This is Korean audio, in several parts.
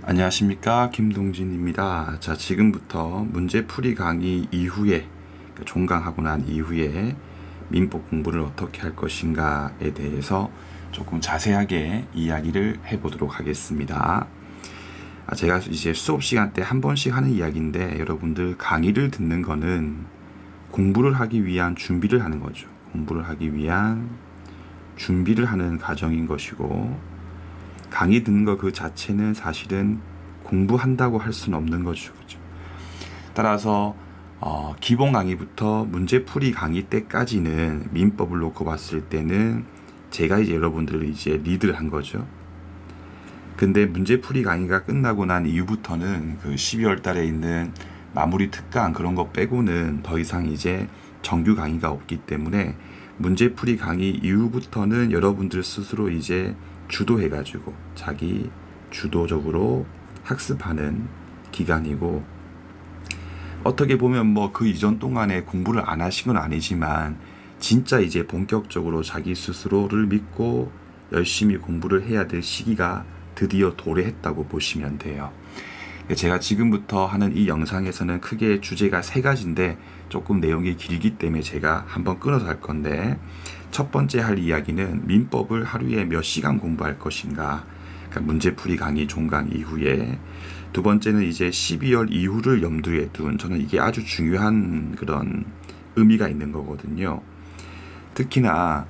안녕하십니까, 김동진입니다. 자, 지금부터 문제풀이 강의 이후에, 종강하고 난 이후에 민법 공부를 어떻게 할 것인가에 대해서 조금 자세하게 이야기를 해보도록 하겠습니다. 제가 이제 수업 시간 때 한 번씩 하는 이야기인데, 여러분들 강의를 듣는 거는 공부를 하기 위한 준비를 하는 거죠. 공부를 하기 위한 준비를 하는 과정인 것이고, 강의 듣는 거 그 자체는 사실은 공부한다고 할 수는 없는 거죠. 그죠? 따라서 기본 강의부터 문제풀이 강의 때까지는 민법을 놓고 봤을 때는 제가 이제 여러분들을 이제 리드를 한 거죠. 근데 문제풀이 강의가 끝나고 난 이후부터는 그 12월 달에 있는 마무리 특강 그런 거 빼고는 더 이상 이제 정규 강의가 없기 때문에 문제풀이 강의 이후부터는 여러분들 스스로 이제 주도해가지고 자기 주도적으로 학습하는 기간이고, 어떻게 보면 뭐 그 이전 동안에 공부를 안 하신 건 아니지만 진짜 이제 본격적으로 자기 스스로를 믿고 열심히 공부를 해야 될 시기가 드디어 도래했다고 보시면 돼요. 제가 지금부터 하는 이 영상에서는 크게 주제가 세 가지인데 조금 내용이 길기 때문에 제가 한번 끊어서 할 건데, 첫 번째 할 이야기는 민법을 하루에 몇 시간 공부할 것인가, 그러니까 문제풀이 강의 종강 이후에. 두 번째는 이제 12월 이후를 염두에 둔, 저는 이게 아주 중요한 그런 의미가 있는 거거든요. 특히나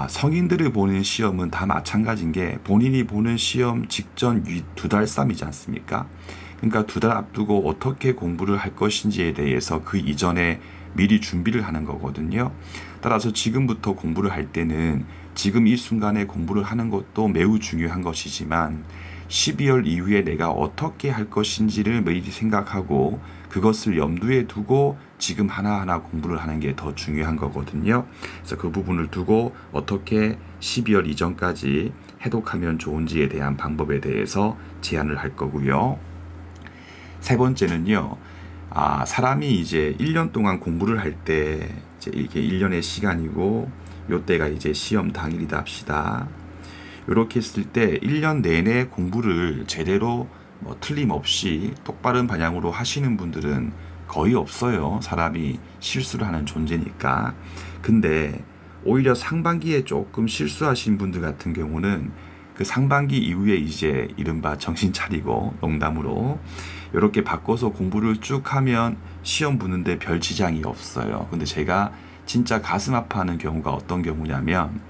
성인들이 보는 시험은 다 마찬가지인 게, 본인이 보는 시험 직전 2달 쌈이지 않습니까? 그러니까 2달 앞두고 어떻게 공부를 할 것인지에 대해서 그 이전에 미리 준비를 하는 거거든요. 따라서 지금부터 공부를 할 때는 지금 이 순간에 공부를 하는 것도 매우 중요한 것이지만, 12월 이후에 내가 어떻게 할 것인지를 미리 생각하고 그것을 염두에 두고 지금 하나하나 공부를 하는 게 더 중요한 거거든요. 그래서 그 부분을 두고 어떻게 12월 이전까지 해독하면 좋은지에 대한 방법에 대해서 제안을 할 거고요. 세 번째는요, 사람이 이제 1년 동안 공부를 할 때, 이제 이게 1년의 시간이고, 요때가 이제 시험 당일이다 합시다. 이렇게 했을 때 1년 내내 공부를 제대로 틀림없이 똑바른 방향으로 하시는 분들은 거의 없어요. 사람이 실수를 하는 존재니까. 근데 오히려 상반기에 조금 실수하신 분들 같은 경우는 그 상반기 이후에 이제 이른바 정신 차리고 농담으로 이렇게 바꿔서 공부를 쭉 하면 시험 보는데 별 지장이 없어요. 근데 제가 진짜 가슴 아파하는 경우가 어떤 경우냐면,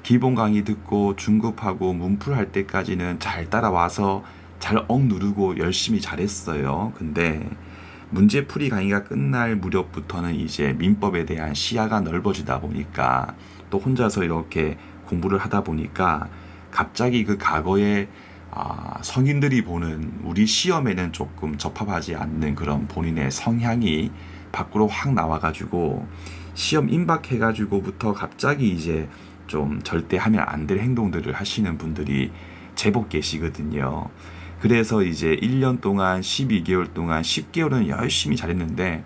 기본 강의 듣고 중급하고 문풀 할 때까지는 잘 따라와서 잘 억누르고 열심히 잘했어요. 근데 문제풀이 강의가 끝날 무렵부터는 이제 민법에 대한 시야가 넓어지다 보니까, 또 혼자서 이렇게 공부를 하다 보니까 갑자기 그 과거에 성인들이 보는 우리 시험에는 조금 적합하지 않는 그런 본인의 성향이 밖으로 확 나와가지고 시험 임박해가지고부터 갑자기 이제 좀 절대 하면 안 될 행동들을 하시는 분들이 제법 계시거든요. 그래서 이제 1년 동안 12개월 동안 10개월은 열심히 잘했는데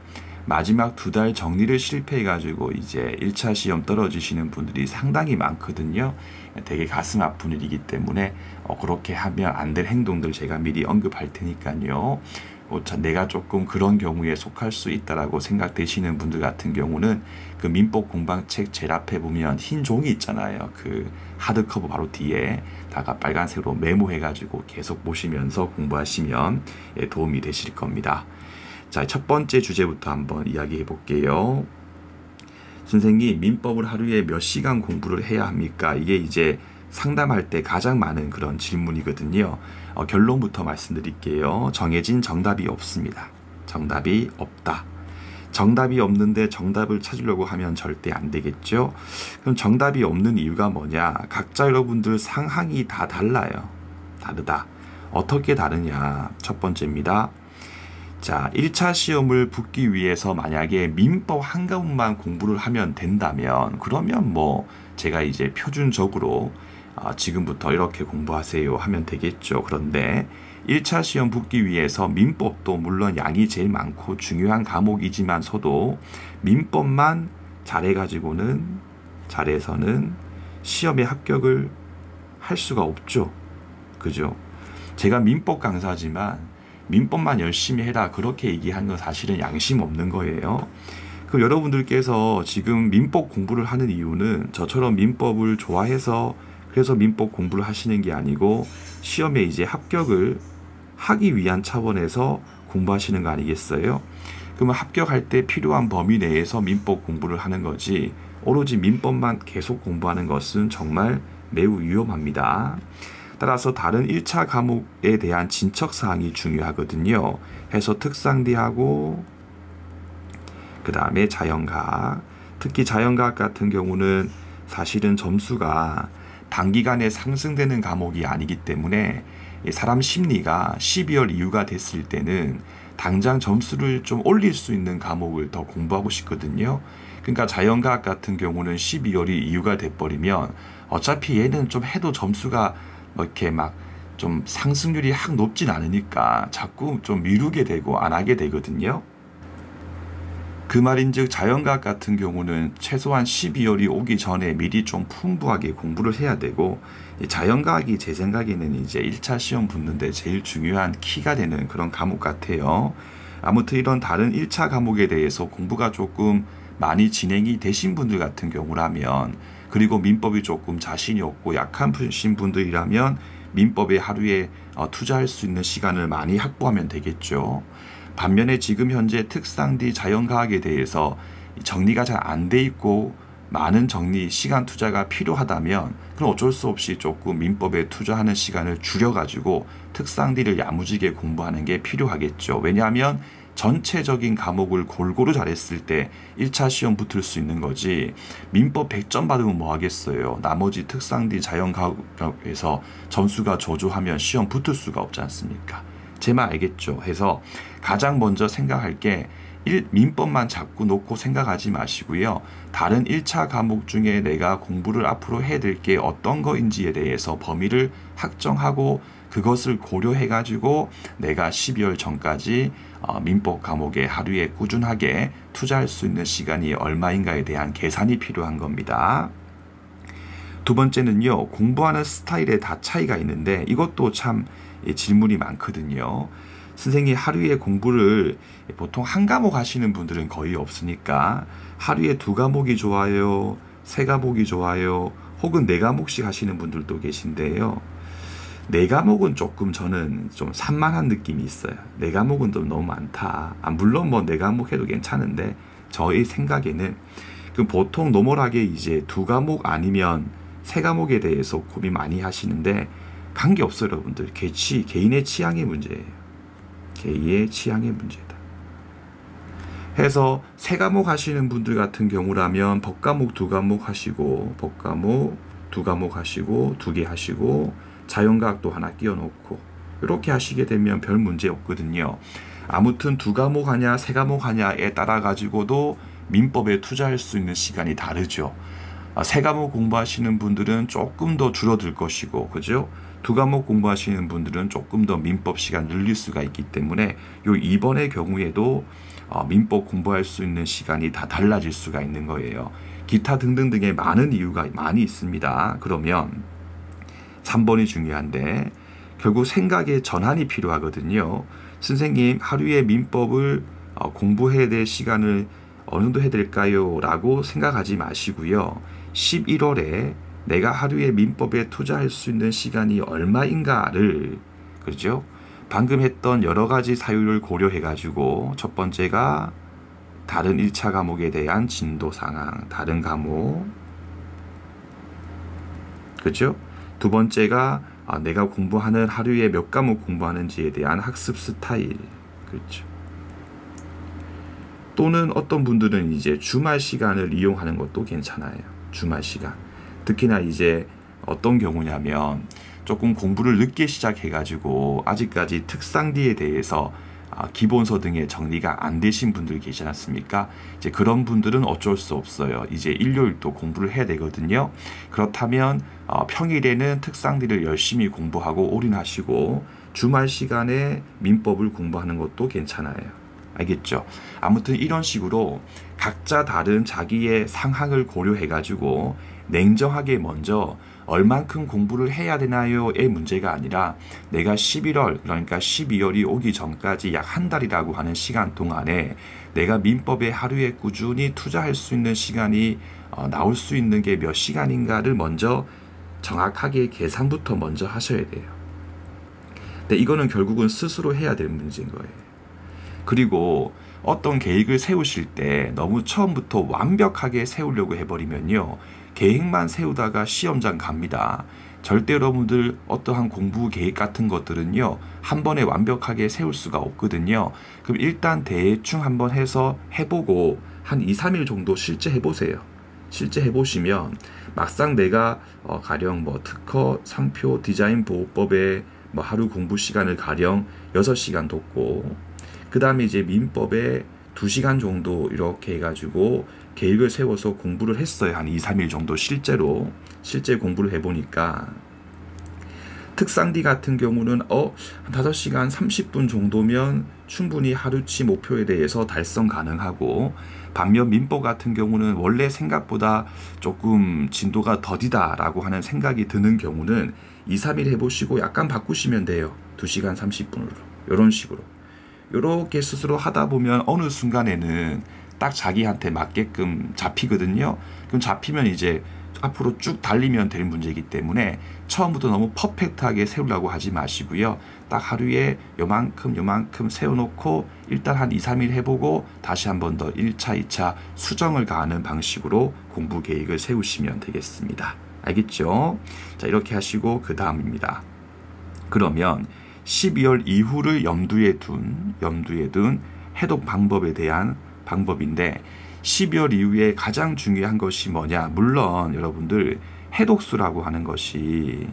마지막 2달 정리를 실패해가지고 이제 1차 시험 떨어지시는 분들이 상당히 많거든요. 되게 가슴 아픈 일이기 때문에 그렇게 하면 안 될 행동들 제가 미리 언급할 테니까요. 내가 조금 그런 경우에 속할 수 있다라고 생각되시는 분들 같은 경우는 그 민법 공방책 제일 앞에 보면 흰 종이 있잖아요. 그 하드커버 바로 뒤에 다가 빨간색으로 메모해가지고 계속 보시면서 공부하시면 도움이 되실 겁니다. 자, 첫 번째 주제부터 한번 이야기해 볼게요. 선생님, 민법을 하루에 몇 시간 공부를 해야 합니까? 이게 이제 상담할 때 가장 많은 그런 질문이거든요. 결론부터 말씀드릴게요. 정해진 정답이 없습니다. 정답이 없다. 정답이 없는데 정답을 찾으려고 하면 절대 안 되겠죠. 그럼 정답이 없는 이유가 뭐냐? 각자 여러분들 상황이 다 달라요. 다르다. 어떻게 다르냐? 첫 번째입니다. 자, 1차 시험을 붙기 위해서 만약에 민법 한 과목만 공부를 하면 된다면, 그러면 뭐 제가 이제 표준적으로 지금부터 이렇게 공부하세요 하면 되겠죠. 그런데 1차 시험 붙기 위해서 민법도 물론 양이 제일 많고 중요한 과목이지만서도 민법만 잘해서는 시험에 합격을 할 수가 없죠. 그죠? 제가 민법 강사지만 민법만 열심히 해라 그렇게 얘기한 건 사실은 양심 없는 거예요. 그 여러분들께서 지금 민법 공부를 하는 이유는 저처럼 민법을 좋아해서 그래서 민법 공부를 하시는 게 아니고 시험에 이제 합격을 하기 위한 차원에서 공부하시는 거 아니겠어요? 그러면 합격할 때 필요한 범위 내에서 민법 공부를 하는 거지 오로지 민법만 계속 공부하는 것은 정말 매우 위험합니다. 따라서 다른 1차 과목에 대한 진척사항이 중요하거든요. 해서 특상대하고 그 다음에 자연과학, 특히 자연과학 같은 경우는 사실은 점수가 단기간에 상승되는 과목이 아니기 때문에 사람 심리가 12월 이후가 됐을 때는 당장 점수를 좀 올릴 수 있는 과목을 더 공부하고 싶거든요. 그러니까 자연과학 같은 경우는 12월이 이후가 돼버리면 어차피 얘는 좀 해도 점수가 뭐 이렇게 막 좀 상승률이 확 높진 않으니까 자꾸 좀 미루게 되고 안 하게 되거든요. 그 말인즉 자연과학 같은 경우는 최소한 12월이 오기 전에 미리 좀 풍부하게 공부를 해야 되고 자연과학이 제 생각에는 이제 1차 시험 붙는데 제일 중요한 키가 되는 그런 과목 같아요. 아무튼 이런 다른 1차 과목에 대해서 공부가 조금 많이 진행이 되신 분들 같은 경우라면 그리고 민법이 조금 자신이 없고 약하신 분들이라면 민법에 하루에 투자할 수 있는 시간을 많이 확보하면 되겠죠. 반면에 지금 현재 특상디 자연과학에 대해서 정리가 잘 안 돼 있고 많은 정리, 시간 투자가 필요하다면 그럼 어쩔 수 없이 조금 민법에 투자하는 시간을 줄여가지고 특상디를 야무지게 공부하는 게 필요하겠죠. 왜냐하면 전체적인 과목을 골고루 잘했을 때 1차 시험 붙을 수 있는 거지 민법 100점 받으면 뭐 하겠어요. 나머지 특상디 자연과학에서 점수가 저조하면 시험 붙을 수가 없지 않습니까? 제 말 알겠죠? 해서 가장 먼저 생각할 게 민법만 자꾸 놓고 생각하지 마시고요. 다른 1차 과목 중에 내가 공부를 앞으로 해야 될 게 어떤 거인지에 대해서 범위를 확정하고 그것을 고려해 가지고 내가 12월 전까지 민법 과목에 하루에 꾸준하게 투자할 수 있는 시간이 얼마인가에 대한 계산이 필요한 겁니다. 두 번째는요. 공부하는 스타일에 다 차이가 있는데 이것도 참 질문이 많거든요. 선생님 하루에 공부를 보통 한 과목 하시는 분들은 거의 없으니까 하루에 2과목이 좋아요, 3과목이 좋아요, 혹은 4과목씩 하시는 분들도 계신데요. 4과목은 조금 저는 좀 산만한 느낌이 있어요. 4과목은 좀 너무 많다. 물론 뭐 4과목 해도 괜찮은데 저의 생각에는 보통 노멀하게 이제 2과목 아니면 3과목에 대해서 고민 많이 하시는데 관계없어요, 여러분들. 개인의 취향의 문제예요. 개인의 취향의 문제다. 해서 3과목 하시는 분들 같은 경우라면 법과목 2과목 하시고 법과목 2과목 하시고 2개 하시고 자연과학도 하나 끼워 놓고 이렇게 하시게 되면 별 문제 없거든요. 아무튼 2과목 하냐 3과목 하냐에 따라 가지고도 민법에 투자할 수 있는 시간이 다르죠. 3과목 공부하시는 분들은 조금 더 줄어들 것이고, 그죠? 2과목 공부하시는 분들은 조금 더 민법 시간 늘릴 수가 있기 때문에 요 2번의 경우에도 민법 공부할 수 있는 시간이 다 달라질 수가 있는 거예요. 기타 등등등의 많은 이유가 많이 있습니다. 그러면 3번이 중요한데 결국 생각의 전환이 필요하거든요. 선생님 하루에 민법을 공부해야 될 시간을 어느 정도 해야 될까요? 라고 생각하지 마시고요. 11월에 내가 하루에 민법에 투자할 수 있는 시간이 얼마인가를, 그렇죠? 방금 했던 여러 가지 사유를 고려해 가지고 첫 번째가 다른 1차 과목에 대한 진도 상황, 다른 과목, 그렇죠? 두 번째가 내가 공부하는 하루에 몇 과목 공부하는지에 대한 학습 스타일, 그렇죠? 또는 어떤 분들은 이제 주말 시간을 이용하는 것도 괜찮아요. 주말 시간. 특히나 이제 어떤 경우냐면 조금 공부를 늦게 시작해가지고 아직까지 특상디에 대해서 기본서 등의 정리가 안 되신 분들 계시지 않습니까? 이제 그런 분들은 어쩔 수 없어요. 이제 일요일도 공부를 해야 되거든요. 그렇다면 평일에는 특상디를 열심히 공부하고 올인하시고 주말 시간에 민법을 공부하는 것도 괜찮아요. 알겠죠? 아무튼 이런 식으로 각자 다른 자기의 상황을 고려해 가지고 냉정하게 먼저 얼만큼 공부를 해야 되나요의 문제가 아니라 내가 11월 그러니까 12월이 오기 전까지 약 한 달이라고 하는 시간 동안에 내가 민법에 하루에 꾸준히 투자할 수 있는 시간이 나올 수 있는 게 몇 시간인가를 먼저 정확하게 계산부터 먼저 하셔야 돼요. 근데 이거는 결국은 스스로 해야 될 문제인 거예요. 그리고 어떤 계획을 세우실 때 너무 처음부터 완벽하게 세우려고 해버리면요, 계획만 세우다가 시험장 갑니다. 절대 여러분들 어떠한 공부 계획 같은 것들은요, 한 번에 완벽하게 세울 수가 없거든요. 그럼 일단 대충 한번 해서 해보고 한 2, 3일 정도 실제 해보세요. 실제 해보시면 막상 내가 가령 뭐 특허, 상표, 디자인 보호법에 뭐 하루 공부 시간을 가령 6시간 뒀고, 그 다음에 이제 민법에 2시간 정도 이렇게 해가지고 계획을 세워서 공부를 했어요. 한 2, 3일 정도 실제 공부를 해보니까 특상디 같은 경우는 한 5시간 30분 정도면 충분히 하루치 목표에 대해서 달성 가능하고, 반면 민법 같은 경우는 원래 생각보다 조금 진도가 더디다 라고 하는 생각이 드는 경우는 2, 3일 해보시고 약간 바꾸시면 돼요. 2시간 30분으로 이런 식으로 이렇게 스스로 하다 보면 어느 순간에는 딱 자기한테 맞게끔 잡히거든요. 그럼 잡히면 이제 앞으로 쭉 달리면 될 문제이기 때문에 처음부터 너무 퍼펙트하게 세우려고 하지 마시고요. 딱 하루에 요만큼 세워놓고 일단 한 2, 3일 해보고 다시 한 번 더 1차, 2차 수정을 가하는 방식으로 공부 계획을 세우시면 되겠습니다. 알겠죠? 자, 이렇게 하시고 그 다음입니다. 그러면 12월 이후를 염두에 둔 해독 방법에 대한 방법인데, 12월 이후에 가장 중요한 것이 뭐냐? 물론 여러분들 해독수라고 하는 것이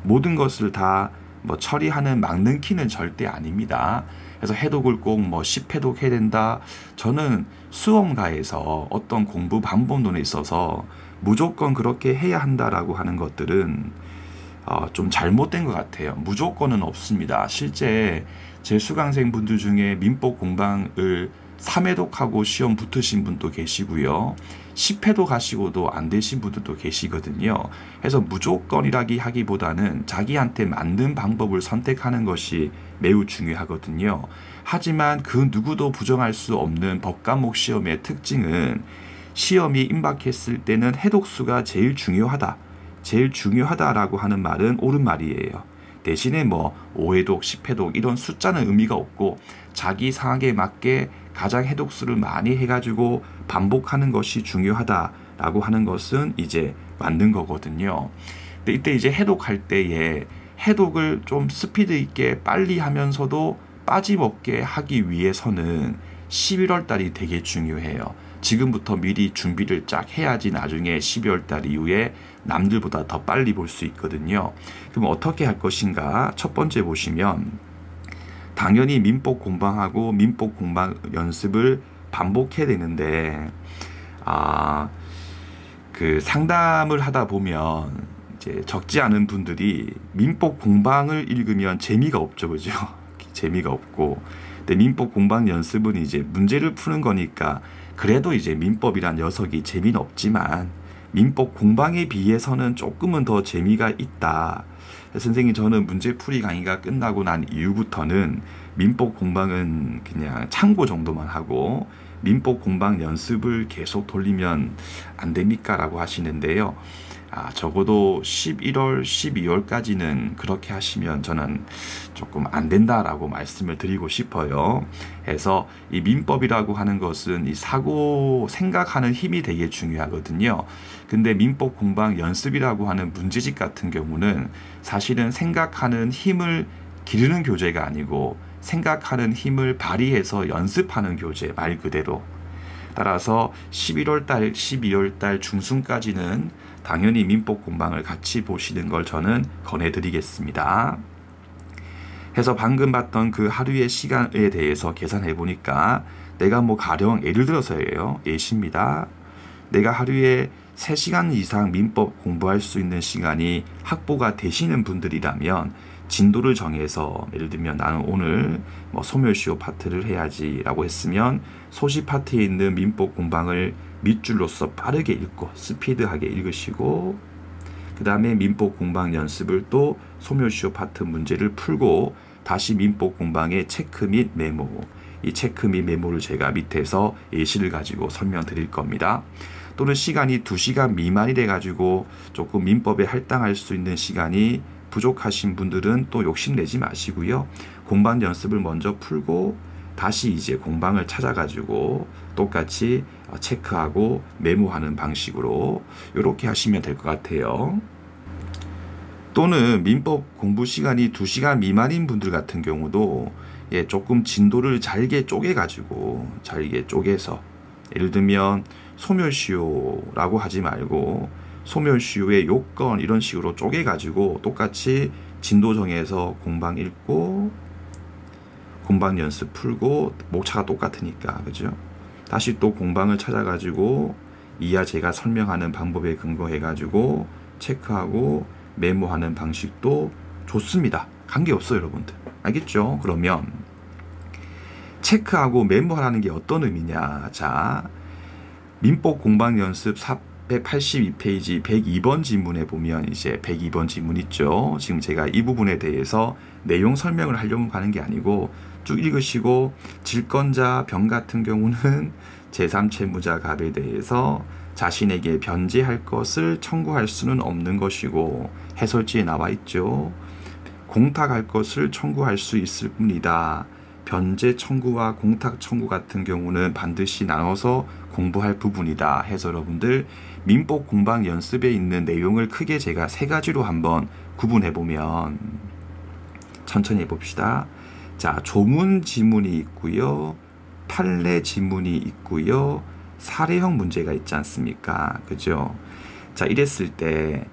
모든 것을 다 뭐 처리하는 막는 키는 절대 아닙니다. 그래서 해독을 꼭 뭐 10해독 해야 된다. 저는 수험가에서 어떤 공부 방법론에 있어서 무조건 그렇게 해야 한다라고 하는 것들은 좀 잘못된 것 같아요. 무조건은 없습니다. 실제 제 수강생분들 중에 민법 공방을 3회독하고 시험 붙으신 분도 계시고요. 10회독 하시고도 안 되신 분들도 계시거든요. 그래서 무조건이라기 하기보다는 자기한테 맞는 방법을 선택하는 것이 매우 중요하거든요. 하지만 그 누구도 부정할 수 없는 법과목 시험의 특징은 시험이 임박했을 때는 해독수가 제일 중요하다라고 하는 말은 옳은 말이에요. 대신에 뭐 5회독, 10회독 이런 숫자는 의미가 없고 자기 상황에 맞게 가장 해독수를 많이 해가지고 반복하는 것이 중요하다라고 하는 것은 이제 맞는 거거든요. 근데 이때 이제 해독할 때에 해독을 좀 스피드 있게 빨리 하면서도 빠짐없게 하기 위해서는 11월 달이 되게 중요해요. 지금부터 미리 준비를 쫙 해야지 나중에 12월 달 이후에 남들보다 더 빨리 볼 수 있거든요. 그럼 어떻게 할 것인가? 첫 번째 보시면 당연히 민법 공방하고 민법 공방 연습을 반복해야 되는데, 그 상담을 하다 보면 이제 적지 않은 분들이 민법 공방을 읽으면 재미가 없죠, 그죠? 재미가 없고, 근데 민법 공방 연습은 이제 문제를 푸는 거니까 그래도 이제 민법이란 녀석이 재미는 없지만 민법 공방에 비해서는 조금은 더 재미가 있다. 선생님, 저는 문제풀이 강의가 끝나고 난 이후부터는 민법 공방은 그냥 참고 정도만 하고 민법 공방 연습을 계속 돌리면 안 됩니까? 라고 하시는데요. 적어도 11월, 12월까지는 그렇게 하시면 저는 조금 안 된다라고 말씀을 드리고 싶어요. 그래서 이 민법이라고 하는 것은 이 사고 생각하는 힘이 되게 중요하거든요. 근데 민법 공방 연습이라고 하는 문제집 같은 경우는 사실은 생각하는 힘을 기르는 교재가 아니고 생각하는 힘을 발휘해서 연습하는 교재, 말 그대로. 따라서 11월 달, 12월 달 중순까지는 당연히 민법 공방을 같이 보시는 걸 저는 권해드리겠습니다. 해서 방금 봤던 그 하루의 시간에 대해서 계산해 보니까 내가 뭐 가령 예를 들어서예요. 예시입니다. 내가 하루에 3시간 이상 민법 공부할 수 있는 시간이 확보가 되시는 분들이라면 진도를 정해서, 예를 들면 나는 오늘 뭐 소멸시효 파트를 해야지 라고 했으면 소시 파트에 있는 민법 공방을 밑줄로서 빠르게 읽고 스피드하게 읽으시고, 그 다음에 민법 공방 연습을 또 소묘시효 파트 문제를 풀고 다시 민법 공방의 체크 및 메모, 이 체크 및 메모를 제가 밑에서 예시를 가지고 설명드릴 겁니다. 또는 시간이 2시간 미만이 돼가지고 조금 민법에 할당할 수 있는 시간이 부족하신 분들은 또 욕심내지 마시고요. 공방 연습을 먼저 풀고 다시 이제 공방을 찾아가지고 똑같이 체크하고 메모하는 방식으로 이렇게 하시면 될 것 같아요. 또는 민법 공부 시간이 2시간 미만인 분들 같은 경우도 조금 진도를 잘게 쪼개가지고 잘게 쪼개서 예를 들면 소멸시효라고 하지 말고 소멸시효의 요건 이런 식으로 쪼개가지고 똑같이 진도 정해서 공방 읽고 공방 연습 풀고 목차가 똑같으니까 그죠? 다시 또 공방을 찾아가지고 이하 제가 설명하는 방법에 근거해가지고 체크하고 메모하는 방식도 좋습니다. 관계없어요 여러분들. 알겠죠? 그러면 체크하고 메모하라는 게 어떤 의미냐. 자, 민법 공방 연습 482페이지 102번 지문에 보면 이제 102번 지문 있죠. 지금 제가 이 부분에 대해서 내용 설명을 하려고 하는 게 아니고 쭉 읽으시고 질권자 병 같은 경우는 제3채무자 갑에 대해서 자신에게 변제할 것을 청구할 수는 없는 것이고 해설지에 나와 있죠. 공탁할 것을 청구할 수 있을 뿐이다. 변제 청구와 공탁 청구 같은 경우는 반드시 나눠서 공부할 부분이다 해서 여러분들 민법 공방 연습에 있는 내용을 크게 제가 3가지로 한번 구분해 보면 천천히 해봅시다. 자, 조문 지문이 있고요. 판례 지문이 있고요. 사례형 문제가 있지 않습니까? 그죠? 자, 이랬을 때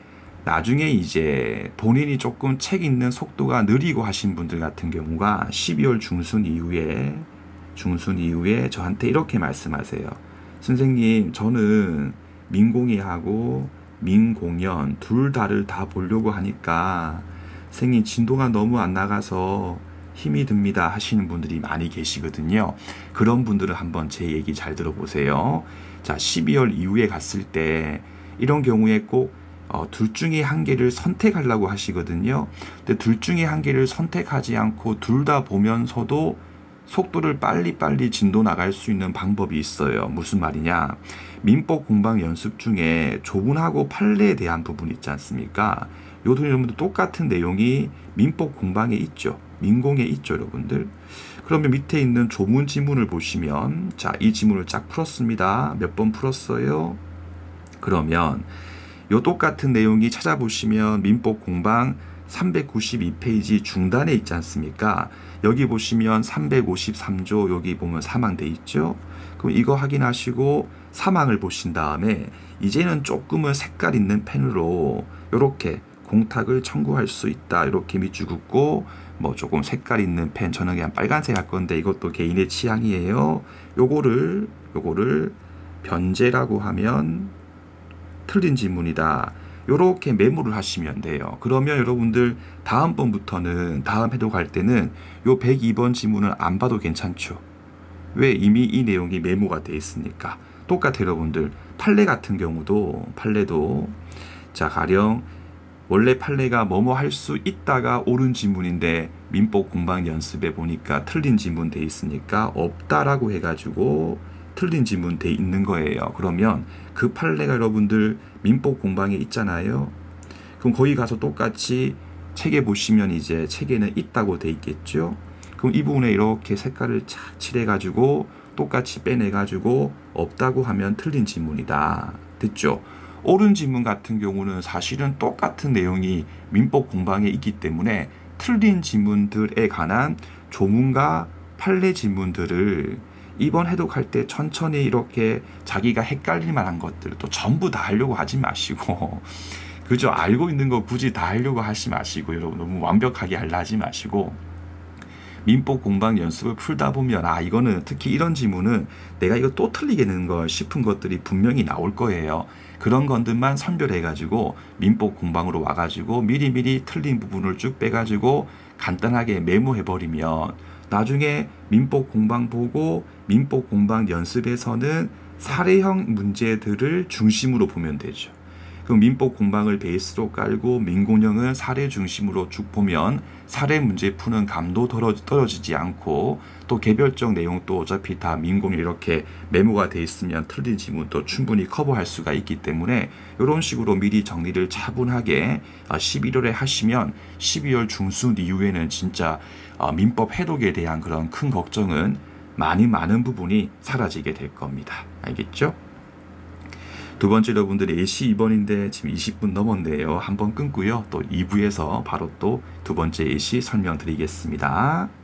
나중에 이제 본인이 조금 책 읽는 속도가 느리고 하신 분들 같은 경우가 12월 중순 이후에 저한테 이렇게 말씀하세요. 선생님, 저는 민공예하고 민공연 둘 다를 다 보려고 하니까 선생님 진도가 너무 안 나가서 힘이 듭니다 하시는 분들이 많이 계시거든요. 그런 분들은 한번 제 얘기 잘 들어보세요. 자, 12월 이후에 갔을 때 이런 경우에 꼭 둘 중에 한 개를 선택하려고 하시거든요. 근데 둘 중에 한 개를 선택하지 않고 둘 다 보면서도 속도를 빨리빨리 진도 나갈 수 있는 방법이 있어요. 무슨 말이냐. 민법 공방 연습 중에 조문하고 판례에 대한 부분 있지 않습니까? 요도 여러분들 똑같은 내용이 민법 공방에 있죠. 민공에 있죠, 여러분들. 그러면 밑에 있는 조문 지문을 보시면 자, 이 지문을 쫙 풀었습니다. 몇 번 풀었어요? 그러면 요 똑같은 내용이 찾아보시면 민법 공방 392페이지 중단에 있지 않습니까? 여기 보시면 353조 여기 보면 사망돼 있죠? 그럼 이거 확인하시고 사망을 보신 다음에 이제는 조금은 색깔 있는 펜으로 이렇게 공탁을 청구할 수 있다. 이렇게 밑줄 긋고 뭐 조금 색깔 있는 펜 저는 그냥 빨간색 할 건데 이것도 개인의 취향이에요. 요거를 변제라고 하면 틀린 지문이다. 요렇게 메모를 하시면 돼요. 그러면 여러분들 다음번부터는 다음 해도 갈 때는 요 102번 지문을 안 봐도 괜찮죠. 왜? 이미 이 내용이 메모가 돼 있으니까. 똑같아요 여러분들. 판례 같은 경우도 판례도 자, 가령 원래 판례가 뭐뭐 할 수 있다가 옳은 지문인데 민법 공방 연습에 보니까 틀린 지문 돼 있으니까 없다라고 해가지고 틀린 지문 돼 있는 거예요. 그러면 그 판례가 여러분들 민법 공방에 있잖아요. 그럼 거기 가서 똑같이 책에 보시면 이제 책에는 있다고 돼 있겠죠. 그럼 이 부분에 이렇게 색깔을 착 칠해가지고 똑같이 빼내가지고 없다고 하면 틀린 지문이다. 됐죠? 옳은 지문 같은 경우는 사실은 똑같은 내용이 민법 공방에 있기 때문에 틀린 지문들에 관한 조문과 판례 지문들을 이번 해독할 때 천천히 이렇게 자기가 헷갈릴 만한 것들 또 전부 다 하려고 하지 마시고 그죠? 알고 있는 거 굳이 다 하려고 하지 마시고 여러분 너무 완벽하게 하려 하지 마시고 민법 공방 연습을 풀다 보면 아 이거는 특히 이런 지문은 내가 이거 또 틀리겠는 걸 싶은 것들이 분명히 나올 거예요. 그런 것들만 선별해 가지고 민법 공방으로 와 가지고 미리미리 틀린 부분을 쭉 빼 가지고 간단하게 메모해 버리면 나중에 민법 공방 보고 민법 공방 연습에서는 사례형 문제들을 중심으로 보면 되죠. 그 민법 공방을 베이스로 깔고 민공령은 사례 중심으로 쭉 보면 사례 문제 푸는 감도 떨어지지 않고 또 개별적 내용도 어차피 다 민공령 이렇게 메모가 돼 있으면 틀린 지문도 충분히 커버할 수가 있기 때문에 이런 식으로 미리 정리를 차분하게 11월에 하시면 12월 중순 이후에는 진짜 민법 해독에 대한 그런 큰 걱정은 많은 부분이 사라지게 될 겁니다. 알겠죠? 두 번째 여러분들 예시 2번인데 지금 20분 넘었네요. 한번 끊고요. 또 2부에서 바로 또 두 번째 예시 설명드리겠습니다.